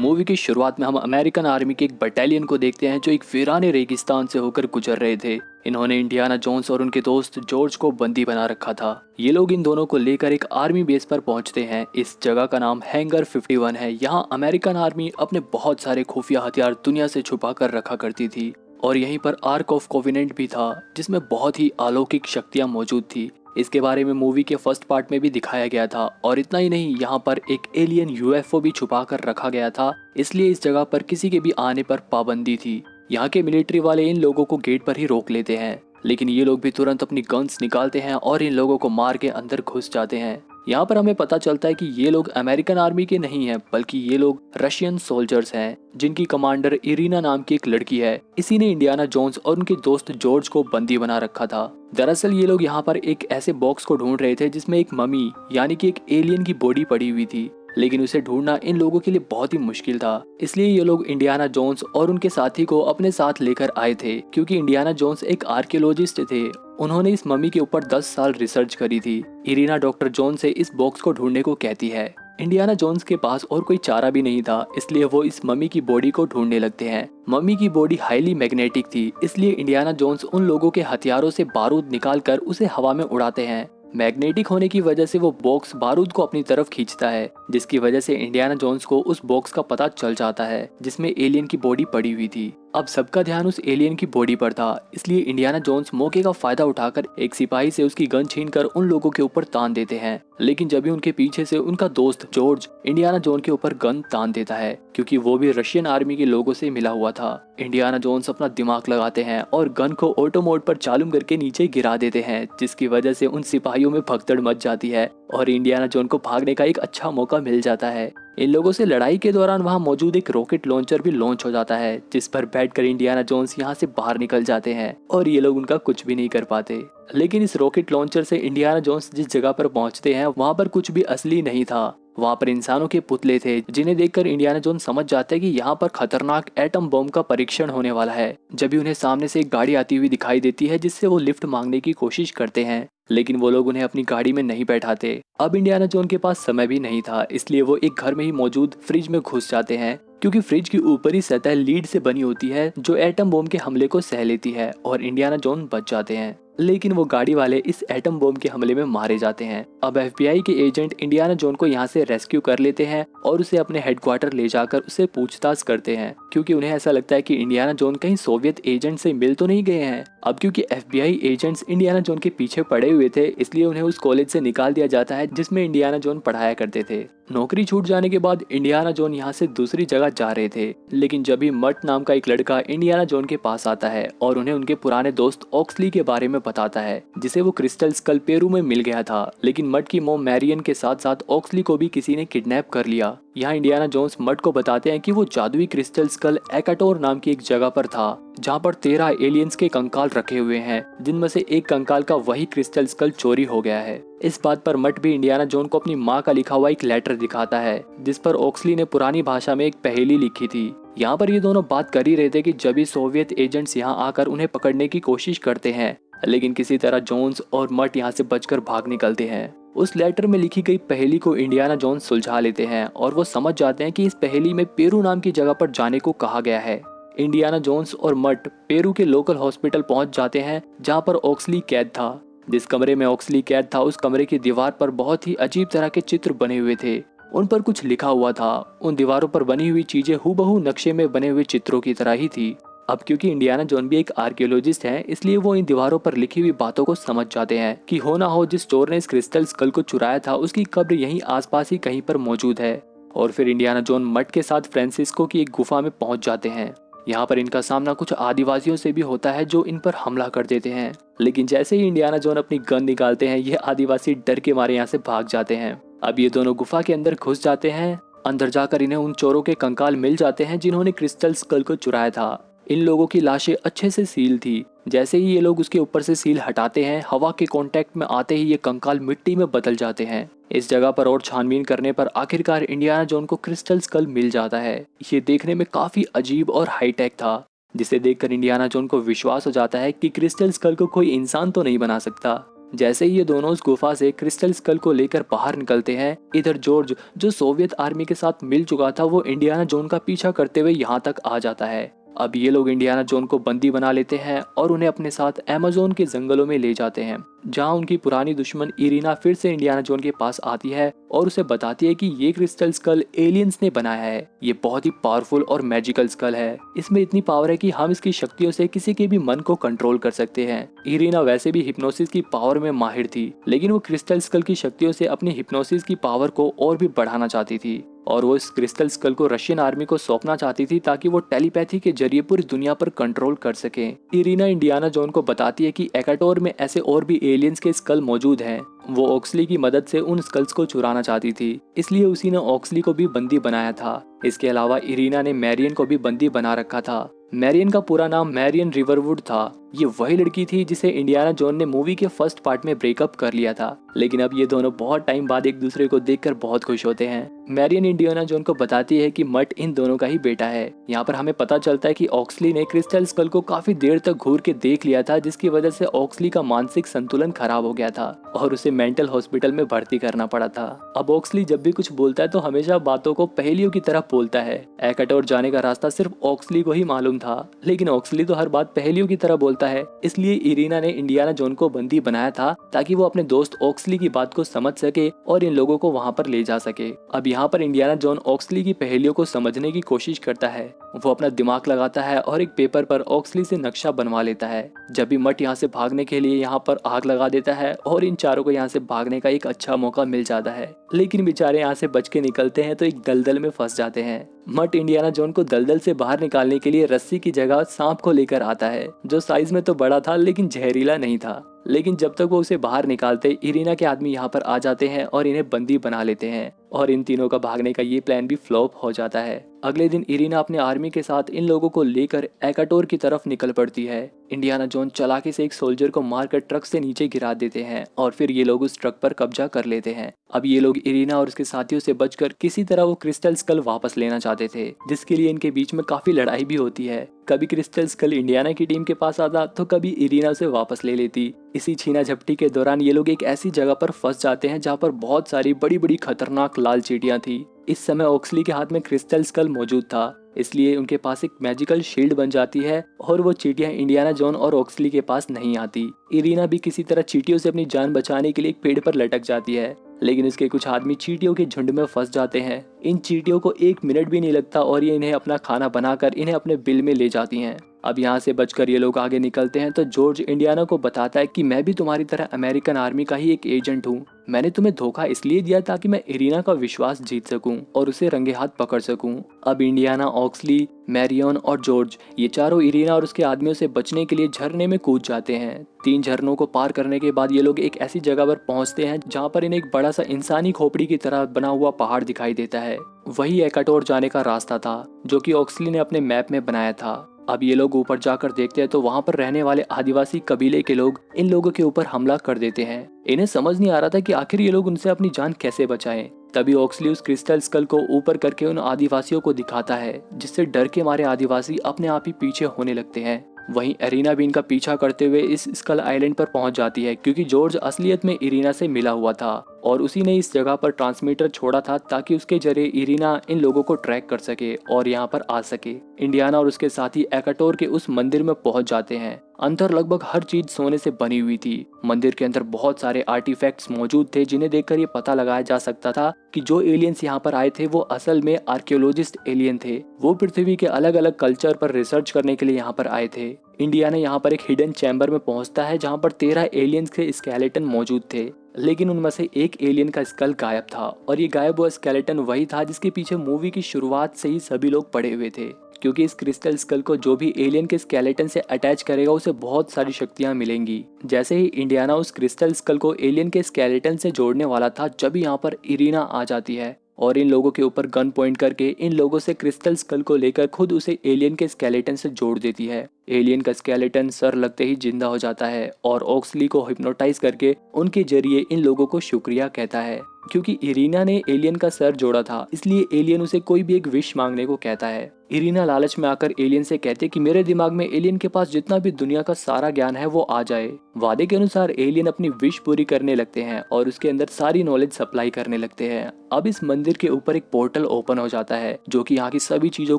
Movie की शुरुआत में हम अमेरिकन आर्मी के एक बटालियन को देखते हैं जो एक वीराने रेगिस्तान से होकर गुजर रहे थे। इन्होंने इंडियाना जोन्स और उनके दोस्त जॉर्ज को बंदी बना रखा था। ये लोग इन दोनों को लेकर एक आर्मी बेस पर पहुंचते हैं। इस जगह का नाम हैंगर 51 है। यहाँ अमेरिकन आर्मी अपने बहुत सारे खुफिया हथियार दुनिया से छुपा कर रखा करती थी और यहीं पर आर्क ऑफ कोविनेंट भी था जिसमें बहुत ही अलौकिक शक्तियां मौजूद थी। इसके बारे में मूवी के फर्स्ट पार्ट में भी दिखाया गया था। और इतना ही नहीं, यहाँ पर एक एलियन यूएफओ भी छुपा कर रखा गया था, इसलिए इस जगह पर किसी के भी आने पर पाबंदी थी। यहाँ के मिलिट्री वाले इन लोगों को गेट पर ही रोक लेते हैं, लेकिन ये लोग भी तुरंत अपनी गन्स निकालते हैं और इन लोगों को मार के अंदर घुस जाते हैं। यहाँ पर हमें पता चलता है कि ये लोग अमेरिकन आर्मी के नहीं हैं, बल्कि ये लोग रशियन सोल्जर्स हैं जिनकी कमांडर इरीना नाम की एक लड़की है। इसी ने इंडियाना जोन्स और उनके दोस्त जॉर्ज को बंदी बना रखा था। दरअसल ये लोग यहाँ पर एक ऐसे बॉक्स को ढूंढ रहे थे जिसमें एक ममी यानी कि एक एलियन की बॉडी पड़ी हुई थी, लेकिन उसे ढूंढना इन लोगों के लिए बहुत ही मुश्किल था। इसलिए ये लोग इंडियाना जोन्स और उनके साथी को अपने साथ लेकर आए थे, क्योंकि इंडियाना जोन्स एक आर्कियोलॉजिस्ट थे। उन्होंने इस मम्मी के ऊपर 10 साल रिसर्च करी थी। इरीना डॉक्टर जोन्स से इस बॉक्स को ढूंढने को कहती है। इंडियाना जोन्स के पास और कोई चारा भी नहीं था, इसलिए वो इस मम्मी की बॉडी को ढूंढने लगते हैं। मम्मी की बॉडी हाईली मैग्नेटिक थी, इसलिए इंडियाना जोन्स उन लोगों के हथियारों से बारूद निकालकर उसे हवा में उड़ाते हैं। मैग्नेटिक होने की वजह से वो बॉक्स बारूद को अपनी तरफ खींचता है, जिसकी वजह से इंडियाना जोन्स को उस बॉक्स का पता चल जाता है जिसमें एलियन की बॉडी पड़ी हुई थी। अब सबका ध्यान उस एलियन की बॉडी पर था, इसलिए इंडियाना जोन्स मौके का फायदा उठाकर एक सिपाही से उसकी गन छीनकर उन लोगों के ऊपर तान देते हैं। लेकिन जब भी उनके पीछे से उनका दोस्त जॉर्ज इंडियाना जोन के ऊपर गन तान देता है, क्योंकि वो भी रशियन आर्मी के लोगों से मिला हुआ था। इंडियाना जोन्स अपना दिमाग लगाते हैं और गन को ऑटो मोड पर चालू करके नीचे गिरा देते हैं, जिसकी वजह से उन सिपाहियों में भगदड़ मच जाती है और इंडियाना जोन को भागने का एक अच्छा मौका मिल जाता है। इन लोगों से लड़ाई के दौरान वहां मौजूद एक रॉकेट लॉन्चर भी लॉन्च हो जाता है, जिस पर बैठकर इंडियाना जोन्स यहां से बाहर निकल जाते हैं और ये लोग उनका कुछ भी नहीं कर पाते। लेकिन इस रॉकेट लॉन्चर से इंडियाना जोन्स जिस जगह पर पहुंचते हैं वहां पर कुछ भी असली नहीं था। वहां पर इंसानों के पुतले थे, जिन्हें देखकर इंडियाना जोन्स समझ जाते हैं कि यहाँ पर खतरनाक एटम बम का परीक्षण होने वाला है। जब भी उन्हें सामने से एक गाड़ी आती हुई दिखाई देती है जिससे वो लिफ्ट मांगने की कोशिश करते हैं, लेकिन वो लोग उन्हें अपनी गाड़ी में नहीं बैठाते। अब इंडियाना जोन के पास समय भी नहीं था, इसलिए वो एक घर में ही मौजूद फ्रिज में घुस जाते हैं, क्योंकि फ्रिज की ऊपरी सतह लीड से बनी होती है जो एटम बम के हमले को सह लेती है और इंडियाना जोन बच जाते हैं। लेकिन वो गाड़ी वाले इस एटम बम के हमले में मारे जाते हैं। अब एफबीआई के एजेंट इंडियाना जोन को यहाँ से रेस्क्यू कर लेते हैं और उसे अपने हेडक्वार्टर ले जाकर उसे पूछताछ करते हैं, क्योंकि उन्हें ऐसा लगता है कि इंडियाना जोन कहीं सोवियत एजेंट से मिल तो नहीं गए हैं। अब क्योंकि एफबीआई एजेंट्स इंडियाना जोन के पीछे पड़े हुए थे, इसलिए उन्हें उस कॉलेज से निकाल दिया जाता है जिसमें इंडियाना जोन पढ़ाया करते थे। नौकरी छूट जाने के बाद इंडियाना जोन यहाँ से दूसरी जगह जा रहे थे, लेकिन जब भी मट नाम का एक लड़का इंडियाना जोन के पास आता है और उन्हें उनके पुराने दोस्त ऑक्सली के बारे में बताता है, जिसे वो क्रिस्टल स्कल पेरू में मिल गया था। लेकिन मट की मॉम मैरियन के साथ साथ ऑक्सली को भी किसी ने किडनैप कर लिया। यहाँ इंडियाना जोन्स मट को बताते हैं कि वो जादुई क्रिस्टल स्कल एकाटोर नाम की एक जगह पर था, जहाँ पर 13 एलियंस के कंकाल रखे हुए हैं, जिनमें से एक कंकाल का वही क्रिस्टल स्कल चोरी हो गया है। इस बात पर मट भी इंडियाना जोन को अपनी माँ का लिखा हुआ एक लेटर दिखाता है, जिस पर ऑक्सली ने पुरानी भाषा में एक पहेली लिखी थी। यहाँ पर ये दोनों बात कर ही रहे थे कि जब भी सोवियत एजेंट्स यहाँ आकर उन्हें पकड़ने की कोशिश करते हैं, लेकिन किसी तरह जोन्स और मट यहाँ से बचकर भाग निकलते हैं। उस लेटर में लिखी गई पहेली को इंडियाना जोन्स सुलझा लेते हैं और वो समझ जाते हैं कि इस पहेली में पेरू नाम की जगह पर जाने को कहा गया है। इंडियाना जोन्स और मट पेरू के लोकल हॉस्पिटल पहुंच जाते हैं, जहां पर ऑक्सली कैद था। जिस कमरे में ऑक्सली कैद था, उस कमरे की दीवार पर बहुत ही अजीब तरह के चित्र बने हुए थे। उन पर कुछ लिखा हुआ था। उन दीवारों पर बनी हुई चीजें हूबहू नक्शे में बने हुए चित्रों की तरह ही थी। अब क्योंकि इंडियाना जोन भी एक आर्कियोलॉजिस्ट है, इसलिए वो इन दीवारों पर लिखी हुई बातों को समझ जाते हैं कि हो ना हो जिस चोर ने इस क्रिस्टल स्कल को चुराया था उसकी कब्र यहीं आसपास ही कहीं पर मौजूद है। और फिर इंडियाना जोन मट के साथ फ्रांसिस्को की एक गुफा में पहुंच जाते हैं। यहाँ पर इनका सामना कुछ आदिवासियों से भी होता है जो इन पर हमला कर देते हैं, लेकिन जैसे ही इंडियाना जोन अपनी गन निकालते हैं, ये आदिवासी डर के मारे यहाँ से भाग जाते हैं। अब ये दोनों गुफा के अंदर घुस जाते हैं। अंदर जाकर इन्हें उन चोरों के कंकाल मिल जाते हैं जिन्होंने क्रिस्टल स्कल को चुराया था। इन लोगों की लाशें अच्छे से सील थी। जैसे ही ये लोग उसके ऊपर से सील हटाते हैं, हवा के कांटेक्ट में आते ही ये कंकाल मिट्टी में बदल जाते हैं। इस जगह पर और छानबीन करने पर आखिरकार इंडियाना जोन को क्रिस्टल स्कल मिल जाता है। ये देखने में काफी अजीब और हाईटेक था, जिसे देखकर इंडियाना जोन को विश्वास हो जाता है कि क्रिस्टल स्कल को कोई इंसान तो नहीं बना सकता। जैसे ही ये दोनों उस गुफा से क्रिस्टल स्कल को लेकर बाहर निकलते हैं, इधर जॉर्ज जो सोवियत आर्मी के साथ मिल चुका था वो इंडियाना जोन का पीछा करते हुए यहाँ तक आ जाता है। अब ये लोग इंडियाना जोन को बंदी बना लेते हैं और उन्हें अपने साथ अमेज़न के जंगलों में ले जाते हैं, जहां उनकी पुरानी दुश्मन इरीना फिर से इंडियाना जोन के पास आती है और उसे बताती है कि ये क्रिस्टल स्कल एलियंस ने बनाया है। ये बहुत ही पावरफुल और मैजिकल स्कल है। इसमें इतनी पावर है कि हम इसकी शक्तियों से किसी के भी मन को कंट्रोल कर सकते हैं। इरीना वैसे भी हिप्नोसिस की पावर में माहिर थी, लेकिन वो क्रिस्टल स्कल की शक्तियों से अपनी हिप्नोसिस की पावर को और भी बढ़ाना चाहती थी और वो इस क्रिस्टल स्कल को रशियन आर्मी को सौंपना चाहती थी ताकि वो टेलीपैथी के जरिए पूरी दुनिया पर कंट्रोल कर सके। इरीना इंडियाना जोन को बताती है कि एकाटोर में ऐसे और भी एलियंस के स्कल मौजूद हैं। वो ऑक्सली की मदद से उन स्कल्स को चुराना चाहती थी, इसलिए उसी ने ऑक्सली को भी बंदी बनाया था। इसके अलावा इरीना ने मैरियन को भी बंदी बना रखा था। मैरियन का पूरा नाम मैरियन रिवरवुड था। ये वही लड़की थी जिसे इंडियाना जोन ने मूवी के फर्स्ट पार्ट में ब्रेकअप कर लिया था, लेकिन अब ये दोनों बहुत टाइम बाद एक दूसरे को देखकर बहुत खुश होते हैं। मैरियन इंडियाना जोन को बताती है कि मट इन दोनों का ही बेटा है। यहाँ पर हमें पता चलता है कि ऑक्सली ने क्रिस्टल स्कल को काफी देर तक घूर के देख लिया था, जिसकी वजह से ऑक्सली का मानसिक संतुलन खराब हो गया था और उसे मेंटल हॉस्पिटल में भर्ती करना पड़ा था। अब ऑक्सली जब भी कुछ बोलता है तो हमेशा बातों को पहेलियों की तरह बोलता है। एकाटोर जाने का रास्ता सिर्फ ऑक्सली को ही मालूम था, लेकिन ऑक्सली तो हर बात पहेलियों की तरह बोलता है। इसलिए इरीना ने इंडियाना जोन को बंदी बनाया था ताकि वो अपने दोस्त ऑक्सली की बात को समझ सके और इन लोगों को वहां पर ले जा सके। अब यहाँ पर इंडियाना जोन ऑक्सली की पहेलियों को समझने की कोशिश करता है। वो अपना दिमाग लगाता है और एक पेपर पर ऑक्सली से नक्शा बनवा लेता है। जब भी मट यहाँ से भागने के लिए यहाँ पर आग लगा देता है और इन चारों को यहाँ से भागने का एक अच्छा मौका मिल जाता है, लेकिन बेचारे यहाँ से बच के निकलते हैं तो एक दलदल में फंस जाते हैं। मट इंडियाना जोन को दलदल से बाहर निकालने के लिए रस्सी की जगह सांप को लेकर आता है, जो साइज में तो बड़ा था लेकिन जहरीला नहीं था। लेकिन जब तक वो उसे बाहर निकालते, इरीना के आदमी यहाँ पर आ जाते हैं और इन्हें बंदी बना लेते हैं और इन तीनों का भागने का ये प्लान भी फ्लॉप हो जाता है। अगले दिन इरीना अपने आर्मी के साथ इन लोगों को लेकर एकाटोर की तरफ निकल पड़ती है। इंडियाना जोन चालाकी से एक सोल्जर को मारकर ट्रक से नीचे गिरा देते हैं और फिर ये लोग उस ट्रक पर कब्जा कर लेते हैं। अब ये लोग इरीना और उसके साथियों से बचकर किसी तरह वो क्रिस्टल स्कल वापस लेना चाहते थे, जिसके लिए इनके बीच में काफी लड़ाई भी होती है। कभी क्रिस्टल स्कल इंडियाना की टीम के पास आता तो कभी इरीना उसे वापस ले लेती। इसी छीना झपटी के दौरान ये लोग एक ऐसी जगह पर फंस जाते हैं जहाँ पर बहुत सारी बड़ी बड़ी खतरनाक लाल चींटियां थी। इस समय ऑक्सली के हाथ में क्रिस्टल स्कल मौजूद था, इसलिए उनके पास एक मैजिकल शील्ड बन जाती है और वो चींटियां इंडियाना जोन और ऑक्सली के पास नहीं आती। इरीना भी किसी तरह चींटियों से अपनी जान बचाने के लिए एक पेड़ पर लटक जाती है, लेकिन इसके कुछ आदमी चींटियों के झुंड में फंस जाते हैं। इन चींटियों को 1 मिनट भी नहीं लगता और ये इन्हें अपना खाना बनाकर इन्हें अपने बिल में ले जाती हैं। अब यहाँ से बचकर ये लोग आगे निकलते हैं तो जॉर्ज इंडियाना को बताता है कि मैं भी तुम्हारी तरह अमेरिकन आर्मी का ही एक एजेंट हूँ। मैंने तुम्हें धोखा इसलिए दिया ताकि मैं इरीना का विश्वास जीत सकूं और उसे रंगे हाथ पकड़ सकूं। अब इंडियाना, ऑक्सली, मैरियन और जॉर्ज ये चारों इरीना और उसके आदमियों से बचने के लिए झरने में कूद जाते हैं। 3 झरनों को पार करने के बाद ये लोग एक ऐसी जगह पर पहुंचते हैं जहां पर इन्हें एक बड़ा सा इंसानी खोपड़ी की तरह बना हुआ पहाड़ दिखाई देता है। वही एकाटोर जाने का रास्ता था जो कि ऑक्सली ने अपने मैप में बनाया था। अब ये लोग ऊपर जाकर देखते हैं तो वहां पर रहने वाले आदिवासी कबीले के लोग इन लोगों के ऊपर हमला कर देते हैं। इन्हें समझ नहीं आ रहा था कि आखिर ये लोग उनसे अपनी जान कैसे बचाएं। तभी ऑक्सली उस क्रिस्टल स्कल को ऊपर करके उन आदिवासियों को दिखाता है, जिससे डर के मारे आदिवासी अपने आप ही पीछे होने लगते हैं। वहीं एरिना भी इनका पीछा करते हुए इस स्कल आइलैंड पर पहुंच जाती है, क्योंकि जॉर्ज असलियत में इरीना से मिला हुआ था और उसी ने इस जगह पर ट्रांसमीटर छोड़ा था ताकि उसके जरिए इरीना इन लोगों को ट्रैक कर सके और यहाँ पर आ सके। इंडियाना और उसके साथी एकाटोर के उस मंदिर में पहुंच जाते हैं। अंदर लगभग हर चीज सोने से बनी हुई थी। मंदिर के अंदर बहुत सारे आर्टिफैक्ट्स मौजूद थे, जिन्हें देखकर ये पता लगाया जा सकता था कि जो एलियंस यहाँ पर आए थे वो असल में आर्कियोलॉजिस्ट एलियन थे। वो पृथ्वी के अलग अलग कल्चर पर रिसर्च करने के लिए यहाँ पर आए थे। इंडियाना यहाँ पर एक हिडन चैम्बर में पहुंचता है जहाँ पर 13 एलियंस के स्केलेटन मौजूद थे, लेकिन उनमें से एक एलियन का स्कल गायब था और ये गायब हुआ स्केलेटन वही था जिसके पीछे मूवी की शुरुआत से ही सभी लोग पड़े हुए थे, क्योंकि इस क्रिस्टल स्कल को जो भी एलियन के स्केलेटन से अटैच करेगा उसे बहुत सारी शक्तियां मिलेंगी। जैसे ही इंडियाना उस क्रिस्टल स्कल को एलियन के स्केलेटन से जोड़ने वाला था, जब यहाँ पर इरीना आ जाती है और इन लोगों के ऊपर गन पॉइंट करके इन लोगों से क्रिस्टल स्कल को लेकर खुद उसे एलियन के स्केलेटन से जोड़ देती है। एलियन का स्केलेटन सर लगते ही जिंदा हो जाता है और ऑक्सली को हिप्नोटाइज करके उनके जरिए इन लोगों को शुक्रिया कहता है। क्योंकि इरीना ने एलियन का सर जोड़ा था, इसलिए एलियन उसे कोई भी एक विश मांगने को कहता है। इरीना लालच में आकर एलियन से कहते कि मेरे दिमाग में एलियन के पास जितना भी दुनिया का सारा ज्ञान है वो आ जाए। वादे के अनुसार एलियन अपनी विश पूरी करने लगते हैं और उसके अंदर सारी नॉलेज सप्लाई करने लगते हैं। अब इस मंदिर के ऊपर एक पोर्टल ओपन हो जाता है जो कि यहाँ की सभी चीजों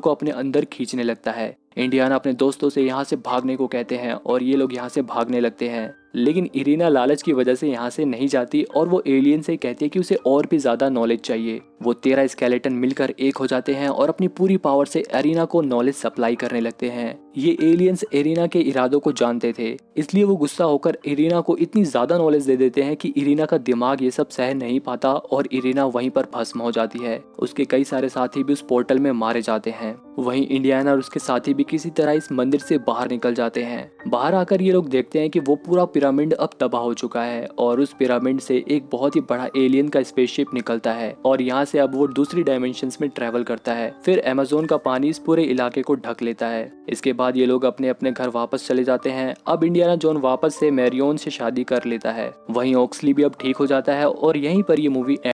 को अपने अंदर खींचने लगता है। इंडियाना अपने दोस्तों से यहाँ से भागने को कहते हैं और ये लोग यहाँ से भागने लगते हैं, लेकिन इरीना लालच की वजह से यहाँ से नहीं जाती और वो एलियन से कहती है कि उसे और भी ज्यादा नॉलेज चाहिए। वो 13 स्केलेटन मिलकर एक हो जाते हैं और अपनी पूरी पावर से एरिना को नॉलेज सप्लाई करने लगते हैं। ये एलियंस एरिना के इरादों को जानते थे, इसलिए वो गुस्सा होकर इरीना को इतनी ज्यादा नॉलेज दे देते हैं कि इरीना का दिमाग ये सब सह नहीं पाता और इरीना वहीं पर भस्म हो जाती है। उसके कई सारे साथी भी उस पोर्टल में मारे जाते हैं। वहीं इंडियाना और उसके साथी भी किसी तरह इस मंदिर से बाहर निकल जाते हैं। बाहर आकर ये लोग देखते हैं कि वो पूरा पिरामिड अब तबाह हो चुका है और उस पिरामिड से एक बहुत ही बड़ा एलियन का स्पेसशिप निकलता है और यहाँ से अब वो दूसरी डायमेंशंस में ट्रेवल करता है। फिर अमेज़न का पानी इस पूरे इलाके को ढक लेता है। इसके बाद ये लोग अपने अपने घर वापस चले जाते हैं। अब इंडियाना जॉन वापस से मैरियन से शादी कर लेता है। वहीं ऑक्सली भी अब ठीक हो जाता है और यहीं पर ये मूवी